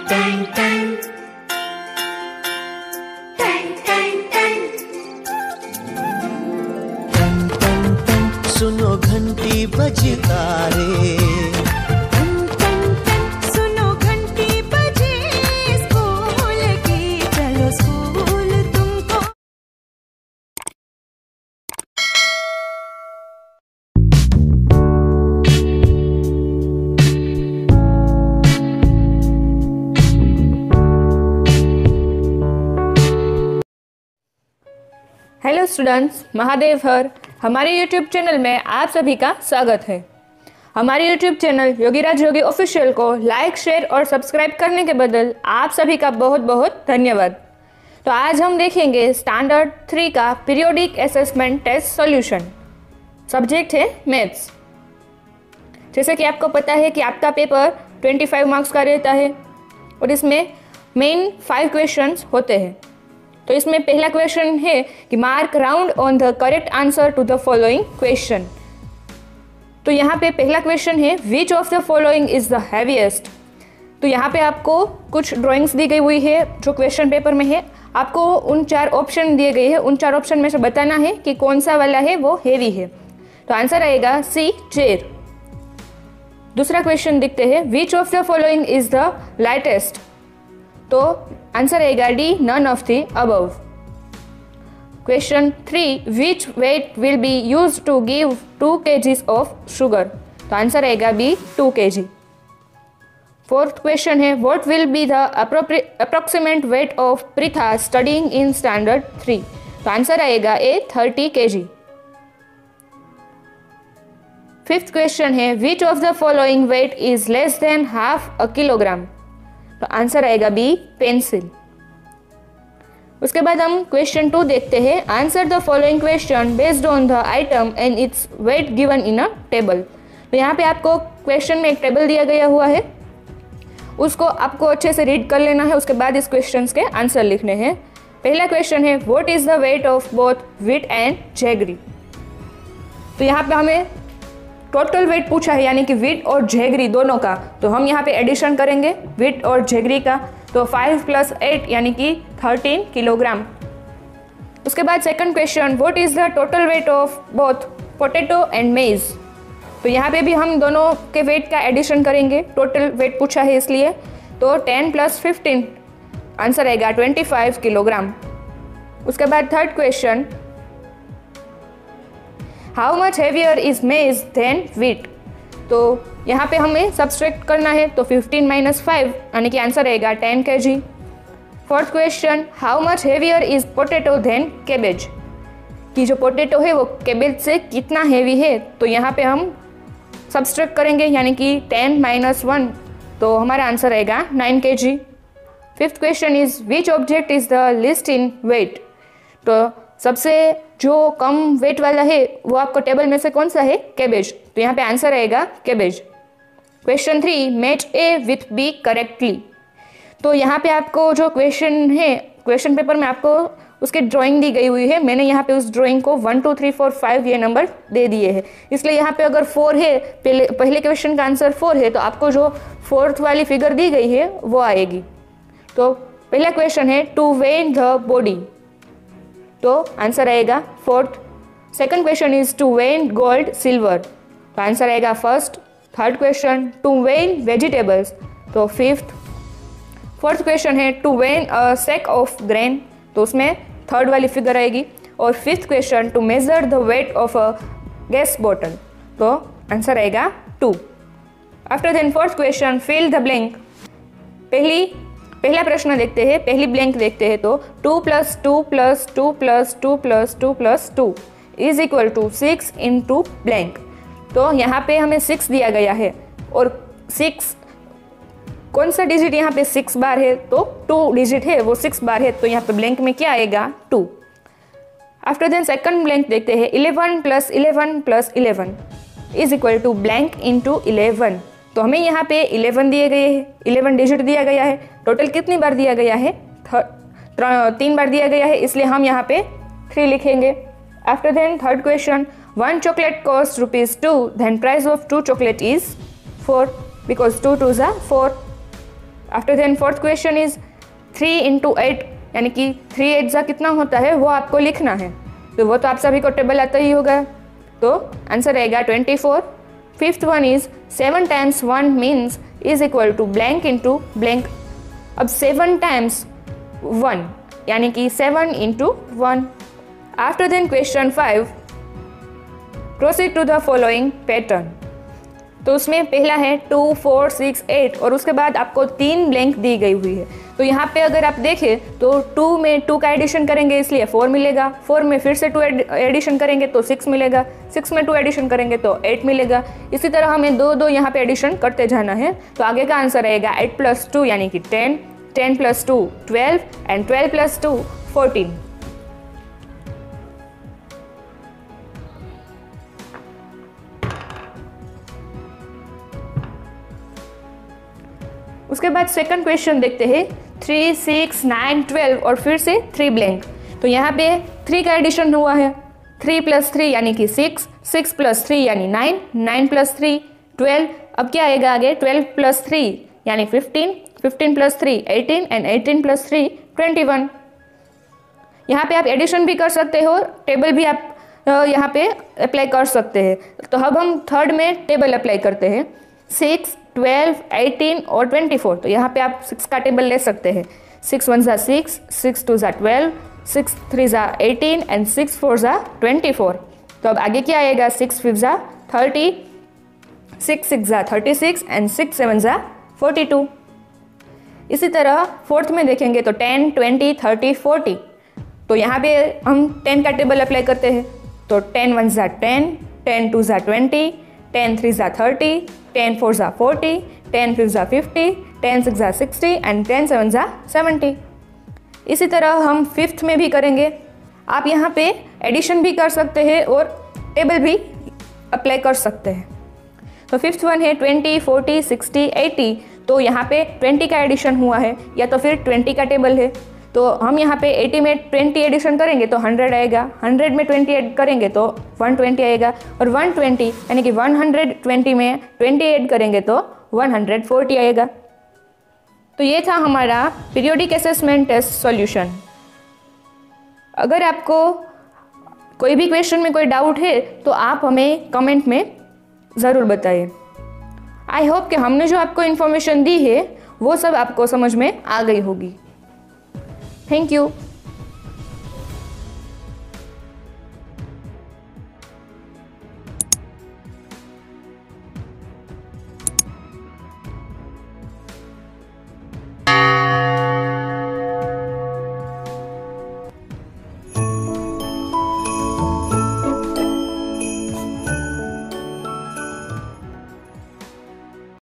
Ton टन टन टन टन टन टन टन सुनो घंटी बजता रे। सुनो घंटी बजे स्कूल की, चलो स्कूल तुमको। हेलो स्टूडेंट्स, महादेव हर। हमारे YouTube चैनल में आप सभी का स्वागत है। हमारे YouTube चैनल योगीराज योगी ऑफिशियल को लाइक, शेयर और सब्सक्राइब करने के बदल आप सभी का बहुत बहुत धन्यवाद। तो आज हम देखेंगे स्टैंडर्ड 3 का periodic assessment test solution. Subject है मैथ्स। जैसे कि आपको पता है कि आपका पेपर 25 मार्क्स का रहता है और इसमें मेन 5 क्वेश्चंस होते हैं। तो इसमें पहला क्वेश्चन है कि mark round on the correct answer to the following question. तो यहाँ पे पहला क्वेश्चन है which of the following is the heaviest. तो यहाँ पे आपको कुछ ड्राइंग्स दी गई हुई है जो क्वेश्चन पेपर में है। आपको उन 4 ऑप्शन दिए गए हैं, उन 4 ऑप्शन में से बताना है कि कौन सा वाला है वो हेवी है। तो आंसर आएगा सी, चेयर। दूसरा क्वेश्चन देखते हैं which of the following is the lightest. तो आंसर आएगा D, none of the above. Question 3 which weight will be used to give 2 kg of sugar. तो आंसर आएगा बी, 2 kg। फोर्थ क्वेश्चन है what will be the approximate weight of Preetha studying in standard 3। तो answer आएगा ए, 30 kg। Fifth question है which of the following weight is less than half a kilogram. तो answer आएगा B, pencil. उसके बाद हम question 2 देखते हैं answer the following question based on the item and its weight given in a table. तो यहाँ पे आपको क्वेश्चन में एक टेबल दिया गया हुआ है, उसको आपको अच्छे से रीड कर लेना है। उसके बाद इस क्वेश्चन के आंसर लिखने हैं। पहला क्वेश्चन है what is the weight of both wheat and jaggery. तो यहाँ पे हमें टोटल वेट पूछा है, यानी कि व्हीट और जैगरी दोनों का। तो हम यहाँ पे एडिशन करेंगे व्हीट और जैगरी का। तो 5 + 8 यानी कि 13 किलोग्राम। उसके बाद second question what is the total weight of both potato and मेज। तो यहाँ पे भी हम दोनों के वेट का एडिशन करेंगे, टोटल वेट पूछा है इसलिए। तो 10 + 15 आंसर आएगा 25 किलोग्राम। उसके बाद third question how much heavier is मेज देन व्हीट। तो यहाँ पे हमें सब्सट्रैक्ट करना है। तो 15 - 5 यानी कि आंसर आएगा 10 kg। Fourth question how much heavier is potato than cabbage. कि जो पोटैटो है वो कैबेज से कितना हेवी है। तो यहाँ पे हम सब्सट्रैक्ट करेंगे, यानी कि 10 - 1। तो हमारा आंसर आएगा 9 kg। Fifth question is which object is the least in weight. तो सबसे जो कम वेट वाला है वो आपको टेबल में से कौन सा है, कैबेज। तो यहाँ पे आंसर आएगा cabbage. Question 3 match A with B correctly. तो यहाँ पे आपको जो क्वेश्चन है, क्वेश्चन पेपर में आपको उसकी ड्राइंग दी गई हुई है। मैंने यहाँ पे उस ड्राइंग को 1 2 3 4 5 ये नंबर दे दिए हैं। इसलिए यहाँ पे अगर 4 है, पहले क्वेश्चन का आंसर 4 है, तो आपको जो 4th वाली फिगर दी गई है वो आएगी। तो पहला क्वेश्चन है टू वेट द बॉडी। तो आंसर आएगा 4th। Second question is to weigh gold silver. तो आंसर आएगा 1st। Third question to weigh vegetables. तो 5th। फोर्थ क्वेश्चन है to weigh a sack of grain. तो उसमें 3rd वाली फिगर आएगी। और 5th question to measure the weight of a gas bottle. तो आंसर आएगा 2। After then 4th question fill the blank. पहला प्रश्न देखते हैं, पहली ब्लैंक देखते हैं। तो 2 + 2 + 2 + 2 + 2 + 2 इज इक्वल टू 6 × ब्लैंक। तो यहाँ पे हमें 6 दिया गया है और 6 कौन सा डिजिट यहाँ पे 6 बार है, तो 2 डिजिट है वो 6 बार है। तो यहाँ पे ब्लैंक में क्या आएगा 2। आफ्टर देन सेकंड ब्लैंक देखते हैं 11 + 11 + 11 इज इक्वल टू ब्लैंक × 11। तो हमें यहाँ पे 11 दिए गए हैं, 11 डिजिट दिया गया है। टोटल कितनी बार दिया गया है, 3 बार दिया गया है, इसलिए हम यहाँ पे 3 लिखेंगे। After then third question 1 chocolate costs ₹2, then price of 2 chocolate is 4 because 2 2s are 4. After then fourth question is 3 × 8 यानी कि 3 8 जा कितना होता है वो आपको लिखना है। तो वो तो आप सभी को टेबल आता ही होगा, तो आंसर आएगा 24। Fifth one is 7 times 1 means is equal to blank into blank. अब 7 टाइम्स 1 यानी कि 7 × 1। After then question 5, proceed to the following pattern. तो उसमें पहला है 2 4 6 8 और उसके बाद आपको 3 ब्लैंक दी गई हुई है। तो यहाँ पे अगर आप देखें तो 2 में 2 का एडिशन करेंगे इसलिए 4 मिलेगा, 4 में फिर से 2 एडिशन करेंगे तो 6 मिलेगा, 6 में 2 एडिशन करेंगे तो 8 मिलेगा। इसी तरह हमें 2 2 यहाँ पे एडिशन करते जाना है। तो आगे का आंसर आएगा 8 + 2 यानी कि 10, 10 + 2 12 एंड 12 + 2 14। उसके बाद सेकंड क्वेश्चन देखते हैं 3 6 9 12 और फिर से 3 ब्लैंक। तो यहाँ पे 3 का एडिशन हुआ है, 3 + 3 यानी कि 6, 6 + 3 यानी 9, 9 + 3 12। अब क्या आएगा आगे 12 + 3 यानी 15, 15 + 3 18 एंड 18 + 3 21। यहाँ पे आप एडिशन भी कर सकते हो, टेबल भी आप यहाँ पे अप्लाई कर सकते हैं। तो अब हम थर्ड में टेबल अप्लाई करते हैं 6 12 18 और 24। तो यहाँ पे आप 6 का टेबल ले सकते हैं। 6 1 = 6, 6 2 = 12, 6 3 = 18 एंड 6 4 = 24। तो अब आगे क्या आएगा 6 5 = 30, 6 6 = 36 एंड 6 7 = 42। इसी तरह फोर्थ में देखेंगे तो 10 20 30 40। तो यहाँ पे हम 10 का टेबल अप्लाई करते हैं। तो 10 1 = 10, 10 2 = 20, 10 3 = 30, 10 4 = 40, 10 5 = 50, 10 6 = 60 एंड 10 7 = 70। इसी तरह हम फिफ्थ में भी करेंगे। आप यहाँ पे एडिशन भी कर सकते हैं और टेबल भी अप्लाई कर सकते हैं। तो फिफ्थ वन है 20 40 60 80। तो यहाँ पे 20 का एडिशन हुआ है या तो फिर 20 का टेबल है। तो हम यहाँ पे 80 में 20 एडिशन करेंगे तो 100 आएगा, 100 में 20 ऐड करेंगे तो 120 आएगा और 120 यानी कि 120 में 20 ऐड करेंगे तो 140 आएगा। तो ये था हमारा पीरियोडिक असेसमेंट टेस्ट सॉल्यूशन। अगर आपको कोई भी क्वेश्चन में कोई डाउट है तो आप हमें कमेंट में ज़रूर बताइए। आई होप कि हमने जो आपको इन्फॉर्मेशन दी है वो सब आपको समझ में आ गई होगी। Thank you.